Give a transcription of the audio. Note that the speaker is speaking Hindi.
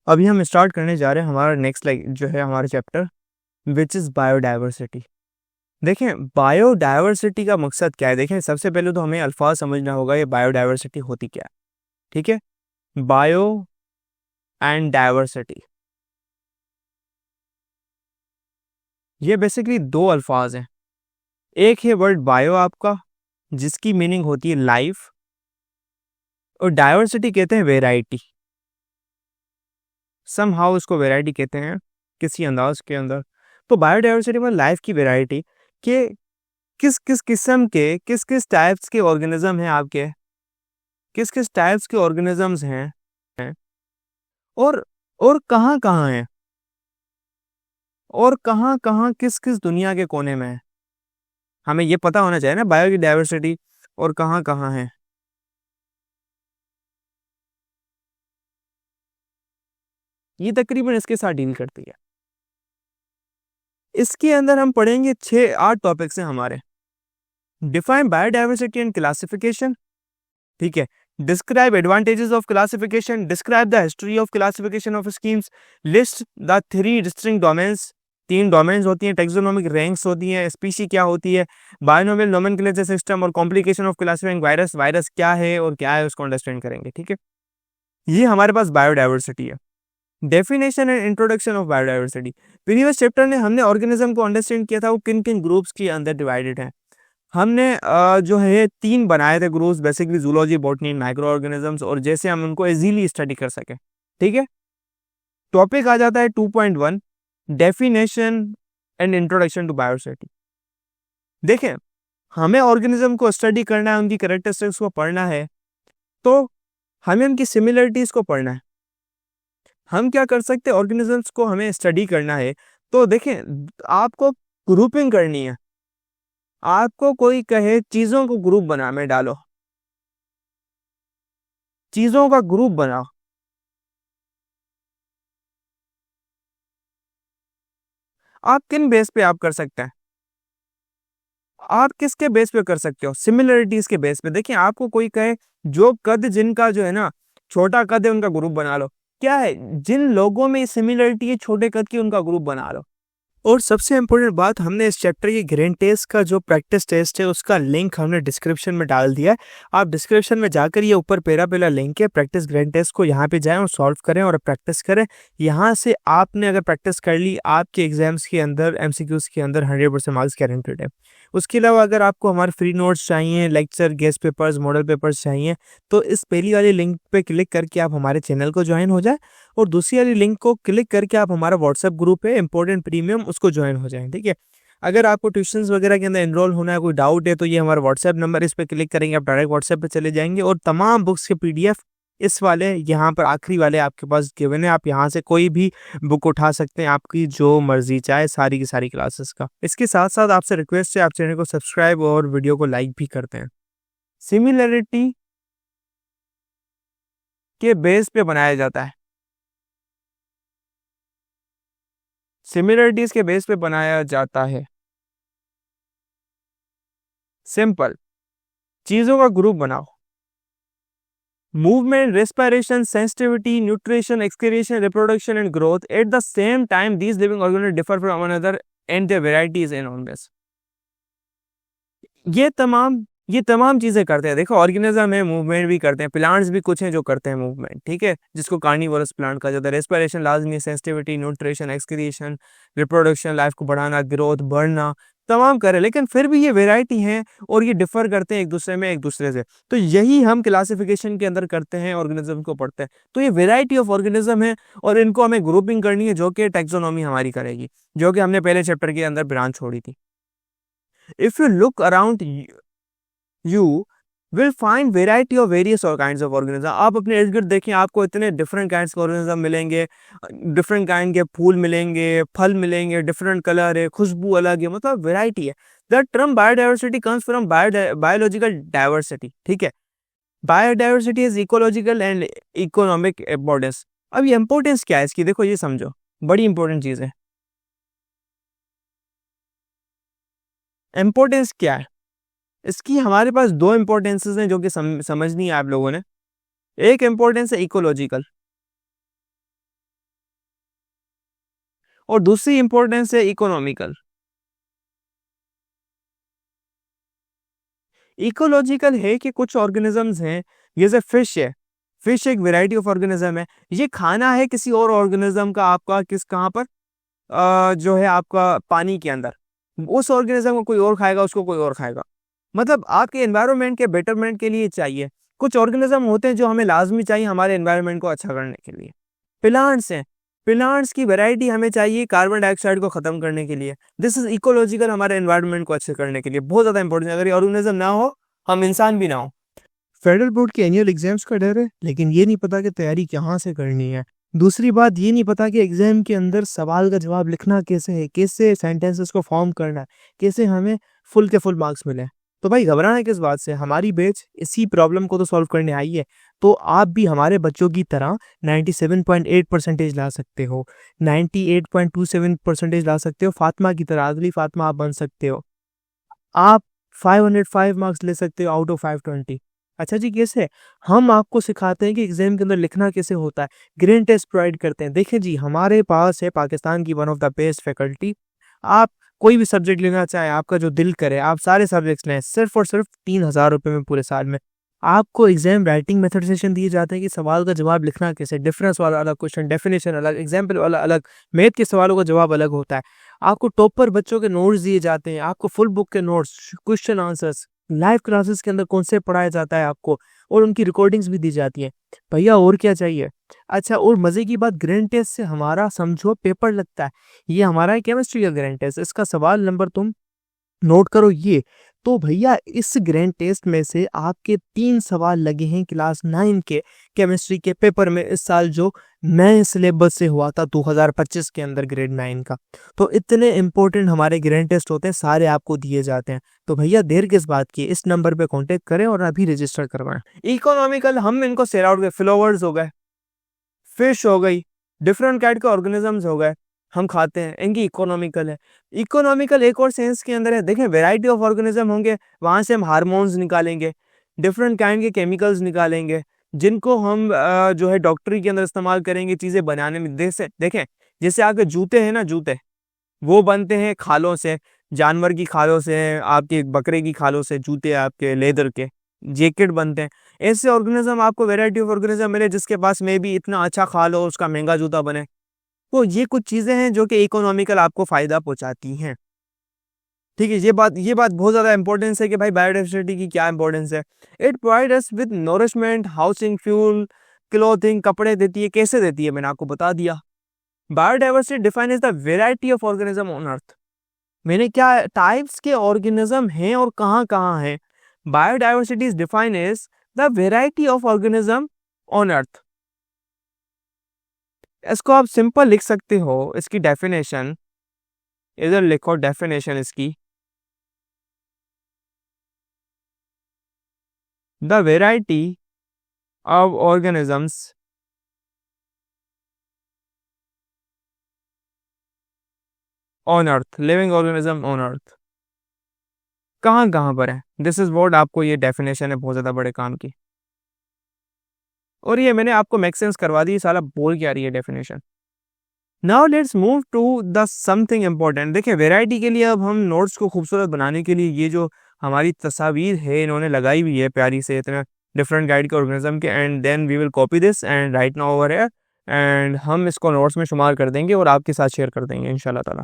अभी हम स्टार्ट करने जा रहे हैं हमारा नेक्स्ट जो है हमारा चैप्टर विच इज़ बायोडाइवर्सिटी। देखें बायोडाइवर्सिटी का मकसद क्या है। देखें सबसे पहले तो हमें अल्फाज समझना होगा ये बायोडाइवर्सिटी होती क्या है। ठीक है, बायो एंड डाइवर्सिटी ये बेसिकली दो अल्फाज हैं। एक है वर्ड बायो आपका जिसकी मीनिंग होती है लाइफ, और डाइवर्सिटी कहते हैं वेराइटी। सम हाउ इसको वेराइटी कहते हैं किसी अंदाज के अंदर। तो बायोडाइवर्सिटी में लाइफ की वेराइटी के किस किस किस्म के किस किस टाइप्स के ऑर्गेनिज्म हैं आपके, किस किस टाइप्स के ऑर्गेनिजम्स हैं और कहाँ कहाँ हैं, और कहाँ कहाँ किस किस दुनिया के कोने में है। हमें ये पता होना चाहिए ना बायो की डाइवर्सिटी और कहाँ कहाँ है। ये तकरीबन इसके साथ डील करती है। इसके अंदर हम पढ़ेंगे 6-8 टॉपिक्स हैं हमारे। डिफाइन बायोडाइवर्सिटी एंड क्लासिफिकेशन, ठीक है। Describe advantages of classification, describe the history of classification of schemes, list the 3 distinct domains. 3 domains होती हैं, टेक्सोनोमिक रैंक्स होती हैं, स्पीशी क्या होती है, बायोनोमियल नोमेनक्लेचर सिस्टम और complication of classifying virus. Virus क्या है और क्या है उसको अंडरस्टैंड करेंगे। ठीक है, ये हमारे पास बायोडाइवर्सिटी है। Definition and introduction of biodiversity. Previous chapter में हमने ऑर्गेनिज्म को अंडरस्टैंड किया था वो किन किन ग्रुप्स के अंदर डिवाइडेड है। हमने जो है 3 बनाए थे groups, basically zoology, botany, micro organisms, और जैसे हम उनको इजीली स्टडी कर सके। ठीक है, टॉपिक आ जाता है 2.1 definition and introduction to biodiversity. देखें हमें ऑर्गेनिज्म को स्टडी करना है, उनकी कैरेक्टरिस्टिक्स को पढ़ना है, तो हमें उनकी सिमिलरिटीज को पढ़ना है। हम क्या कर सकते हैं, ऑर्गेनिजम्स को हमें स्टडी करना है तो देखें आपको ग्रुपिंग करनी है। आपको कोई कहे चीजों को ग्रुप बना में डालो, चीजों का ग्रुप बनाओ, आप किन बेस पे आप कर सकते हैं, आप किसके बेस पे कर सकते हो, सिमिलरिटीज के बेस पे। देखिए आपको कोई कहे जो कद जिनका जो है ना छोटा कद है उनका ग्रुप बना लो। क्या है, जिन लोगों में सिमिलरिटी है छोटे कद की उनका ग्रुप बना लो। और सबसे इम्पोर्टेंट बात, हमने इस चैप्टर की ग्रेन टेस्ट का जो प्रैक्टिस टेस्ट है उसका लिंक हमने डिस्क्रिप्शन में डाल दिया है। आप डिस्क्रिप्शन में जाकर ये ऊपर पहला लिंक है प्रैक्टिस ग्रेन टेस्ट को, यहाँ पे जाएं और सॉल्व करें और प्रैक्टिस करें। यहाँ से आपने अगर प्रैक्टिस कर ली आपके एग्जाम्स के अंदर एमसीक्यूज के अंदर 100% मार्क्स गारंटेड है। उसके अलावा अगर आपको हमारे फ्री नोट्स चाहिए, lecture, guest papers, model papers चाहिए तो इस पहली वाली लिंक पे क्लिक करके आप हमारे चैनल को ज्वाइन हो जाए, और दूसरी वाली लिंक को क्लिक करके आप हमारा व्हाट्सएप ग्रुप है इंपॉर्टेंट प्रीमियम उसको ज्वाइन हो जाएं। ठीक है, अगर आपको ट्यूशंस वगैरह के अंदर एनरोल होना है, कोई डाउट है तो ये हमारा व्हाट्सएप नंबर, इस पर क्लिक करेंगे आप डायरेक्ट व्हाट्सएप पे चले जाएंगे, और तमाम बुक्स के पीडीएफ इस वाले यहाँ पर आखिरी वाले आपके पास गिवन है। आप यहाँ से कोई भी बुक उठा सकते हैं, आपकी जो मर्जी चाहे, सारी की सारी क्लासेस का। इसके साथ साथ आपसे रिक्वेस्ट है आप चैनल को सब्सक्राइब और वीडियो को लाइक भी करते हैं। सिमिलरिटी के बेस पे बनाया जाता है, सिमिलरिटीज के बेस पे बनाया जाता है। सिंपल, चीजों का ग्रुप बनाओ। Movement, respiration, sensitivity, nutrition, excretion, reproduction and growth. At the same time these living organism differ from one another and there varieties in organism. ये तमाम चीजें करते हैं। देखो ऑर्गेनिज्म है, मूवमेंट भी करते हैं, प्लांट्स भी कुछ हैं जो करते हैं मूवमेंट। ठीक है, जिसको कार्निवोरस प्लांट कहा जाता है। रेस्पिरेशन लाजमी, sensitivity, nutrition, excretion, reproduction, life को बढ़ाना, ग्रोथ, बढ़ना, तमाम करे, लेकिन फिर भी ये वेराइटी हैं और ये डिफर करते हैं एक दूसरे में, एक दूसरे से। तो यही हम क्लासिफिकेशन के अंदर करते हैं, ऑर्गेनिज्म को पढ़ते हैं। तो ये वेराइटी ऑफ ऑर्गेनिज्म है और इनको हमें ग्रुपिंग करनी है जो कि टेक्सोनॉमी हमारी करेगी, जो कि हमने पहले चैप्टर के अंदर ब्रांच छोड़ी थी। If you look around you will find variety of various और काइंड्स ऑफ ऑर्गेनिज्म। आप अपने इर्द गिर्द देखें, आपको इतने डिफरेंट काइंड्स के ऑर्गेनिज्म मिलेंगे, डिफरेंट काइंड के फूल मिलेंगे, फल मिलेंगे, डिफरेंट कलर है, खुशबू अलग है, मतलब वेराइटी है। The term biodiversity comes from biological diversity. ठीक है, biodiversity is ecological and economic importance. अब ये इंपॉर्टेंस क्या है इसकी, देखो ये समझो, बड़ी इंपॉर्टेंट चीज है। इंपॉर्टेंस क्या है इसकी, हमारे पास 2 इंपॉर्टेंसेस हैं जो कि समझनी है आप लोगों ने। एक इंपॉर्टेंस है इकोलॉजिकल, और दूसरी इंपॉर्टेंस है इकोनॉमिकल। इकोलॉजिकल है कि कुछ ऑर्गेनिजम्स हैं, जैसे फिश है, फिश एक वैरायटी ऑफ ऑर्गेनिज्म है, ये खाना है किसी और ऑर्गेनिज्म का, आपका किस कहाँ पर जो है आपका पानी के अंदर, उस ऑर्गेनिज्म को कोई और खाएगा, उसको कोई और खाएगा। मतलब आपके एनवायरनमेंट के बेटरमेंट के लिए चाहिए। कुछ ऑर्गेनिज्म होते हैं जो हमें लाजमी चाहिए हमारे एनवायरनमेंट को अच्छा करने के लिए। प्लांट्स हैं, प्लांट्स की वैरायटी हमें चाहिए कार्बन डाइऑक्साइड को खत्म करने के लिए। दिस इज इकोलॉजिकल, हमारे एनवायरनमेंट को अच्छे करने के लिए बहुत ज्यादा इंपॉर्टेंट है। अगर ये ऑर्गेनिज्म ना हो, हम इंसान भी ना हो। फेडरल बोर्ड के एनुअल एग्जाम्स का डर है, लेकिन ये नहीं पता कि तैयारी कहाँ से करनी है। दूसरी बात, ये नहीं पता कि एग्जाम के अंदर सवाल का जवाब लिखना कैसे है, कैसे सेंटेंसेस को फॉर्म करना है, कैसे हमें फुल के फुल मार्क्स मिले। तो भाई घबराना किस बात से, हमारी बैच इसी प्रॉब्लम को तो सॉल्व करने आई है। तो आप भी हमारे बच्चों की तरह 97.8 परसेंटेज ला सकते हो, 98.27 परसेंटेज ला सकते हो, फातिमा की तरह, अगली फातिमा आप बन सकते हो। आप 505 मार्क्स ले सकते हो आउट ऑफ 520। अच्छा जी, कैसे? हम आपको सिखाते हैं कि एग्जाम के अंदर लिखना कैसे होता है, ग्रेड टेस्ट प्रोवाइड करते हैं। देखिए जी, हमारे पास है पाकिस्तान की one of the best faculty. आप कोई भी सब्जेक्ट लेना चाहें, आपका जो दिल करे, आप सारे सब्जेक्ट्स लें, सिर्फ और सिर्फ 3,000 रुपये में पूरे साल में। आपको एग्जाम राइटिंग मेथड सेशन दिए जाते हैं कि सवाल का जवाब लिखना कैसे, डिफरेंस वाला अलग क्वेश्चन, डेफिनेशन अलग, एग्जाम्पल वाला अलग, मैथ के सवालों का जवाब अलग होता है। आपको टॉपर बच्चों के नोट्स दिए जाते हैं, आपको फुल बुक के notes, question answers, live classes के अंदर कॉन्सेप्ट पढ़ाया जाता है आपको, और उनकी रिकॉर्डिंग्स भी दी जाती है। भैया और क्या चाहिए? अच्छा, और मजे की बात, ग्रैंड टेस्ट से हमारा समझो पेपर लगता है। ये हमारा है केमिस्ट्री का ग्रैंड टेस्ट, इसका सवाल नंबर तुम नोट करो ये। तो भैया इस ग्रैंड टेस्ट में से आपके 3 सवाल लगे हैं क्लास 9 के केमिस्ट्री के पेपर में इस साल, जो नए सिलेबस से हुआ था 2025 के अंदर ग्रेड 9 का। तो इतने इंपॉर्टेंट हमारे ग्रैंड टेस्ट होते हैं, सारे आपको दिए जाते हैं। तो भैया देर किस बात की, इस नंबर पे कांटेक्ट करें और अभी रजिस्टर करवाएं। इकोनॉमिकल हम इनको सेल आउट, फ्लावर्स हो गए, फिश हो गई, डिफरेंट काइंड के ऑर्गेनिजम्स हो गए, हम खाते हैं, इनकी इकोनॉमिकल है। इकोनॉमिकल एक और सेंस के अंदर है, देखें वैरायटी ऑफ ऑर्गेनिज्म होंगे, वहां से हम हार्मोन्स निकालेंगे, डिफरेंट काइंड के केमिकल्स निकालेंगे, जिनको हम जो है डॉक्टरी के अंदर इस्तेमाल करेंगे चीजें बनाने में। देखें जैसे आपके जूते हैं ना, जूते वो बनते हैं खालों से, जानवर की खालों से, आपके बकरे की खालों से जूते आपके लेदर के जैकेट बनते हैं। ऐसे ऑर्गेनिज्म आपको वैरायटी ऑफ ऑर्गेनिज्म मिले जिसके पास में भी इतना अच्छा खाल हो, उसका महंगा जूता बने। तो ये कुछ चीजें हैं जो कि इकोनॉमिकल आपको फायदा पहुंचाती हैं। ठीक है, ये बात बहुत ज्यादा इंपॉर्टेंस है कि भाई बायोडाइवर्सिटी की क्या इंपॉर्टेंस है। It provide us with nourishment, housing, fuel, clothing, कपड़े देती है। कैसे देती है मैंने आपको बता दिया। Biodiversity define is the variety of organism on अर्थ। मैंने क्या टाइप्स के ऑर्गेनिज्म हैं और कहाँ कहाँ हैं। Biodiversity is define as the variety of organism on earth. इसको आप सिंपल लिख सकते हो, इसकी डेफिनेशन इधर लिखो, डेफिनेशन इसकी, the variety of organisms on earth, living organism on अर्थ, कहाँ कहाँ पर है। दिस इज व्हाट, आपको ये डेफिनेशन है बहुत ज्यादा बड़े काम की। और ये मैंने आपको मेक सेंस करवा दी, साला बोल क्या रही है definition. Now let's move to the something important. देखिए वैरायटी के लिए अब हम नोट्स को खूबसूरत बनाने के लिए ये जो हमारी तस्वीर है इन्होंने लगाई हुई है प्यारी से, इतना डिफरेंट गाइड के ऑर्गेनिज्म के, and then we will copy this and write now over here, एंड हम इसको नोट्स में शुमार कर देंगे और आपके साथ शेयर कर देंगे इंशाल्लाह ताला।